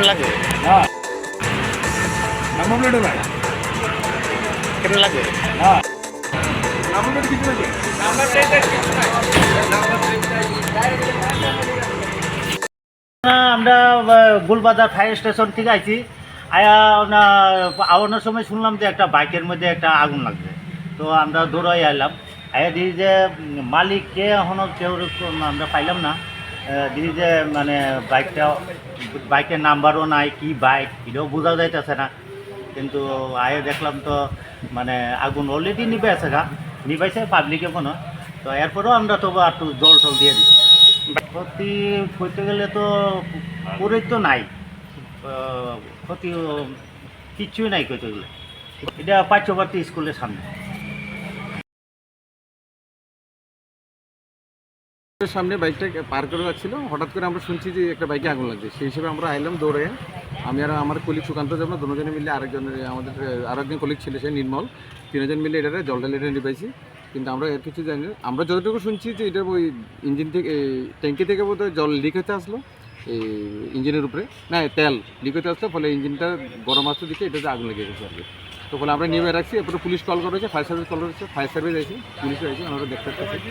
লাগে না নাম্বার প্লেটও নাই কেন লাগে না নাম্বার প্লেট কিছু নাই নাম্বার প্লেট কিছু নাই আমরা গুলবাজার ফায়ার স্টেশন থেকে আইছি আয়া না আওয়ানোর সময় শুনলাম যে একটা বাইকের মধ্যে একটা আগুন লাগছে। তো আমরা দৌড়াই আইলাম, আয়া দিই যে মালিক কে এখনও কেউ আমরা পাইলাম না। দিই যে মানে বাইকের নাম্বারও নাই, কি বাইক এটাও বোঝা যাইতেছে না। কিন্তু আয়া দেখলাম তো মানে আগুন অলরেডি নিভে আছে গা, নিভাইছে পাবলিকে মনে হয়। তো এরপরেও আমরা তবু একটু জল টল দিয়ে দিচ্ছি। ক্ষতি করতে গেলে তো পুরোই তো নাই, ক্ষতি কিচ্ছুই নাই করতে গেলে। এটা পার্শ্ববর্তী স্কুলের সামনে। সামনে বাইকটা পার করে যাচ্ছিল, হঠাৎ করে আমরা শুনছি যে একটা বাইকে আগুন লাগছে। সেই হিসেবে আমরা আইলাম দৌড়ে। আমি আর আমার কলিগ সুকান্ত যাবো, দুজনে মিলে আমাদের আরেকজন কলিগ ছিল সে নির্মল, তিনজন মিলে এটারে জলটা লেটে নিবাইছি। কিন্তু আমরা এর কিছু জানি না। আমরা যতটুকু শুনছি যে এটা ওই ইঞ্জিন থেকে ট্যাঙ্কি থেকে বোধহয় জল লিক হতে আসলো এই ইঞ্জিনের উপরে, না তেল লিক হতে আসলো, ফলে ইঞ্জিনটা গরম আসতে দিকে এটাতে আগুন লেগে গেছে আর কি। তো ফলে আমরা নিয়ে রাখছি। এরপরে পুলিশ কল করেছে, ফায়ার সার্ভিস কল করেছে, ফায়ার সার্ভিস আছে, পুলিশ আছে, আমরা দেখতে পাচ্ছি।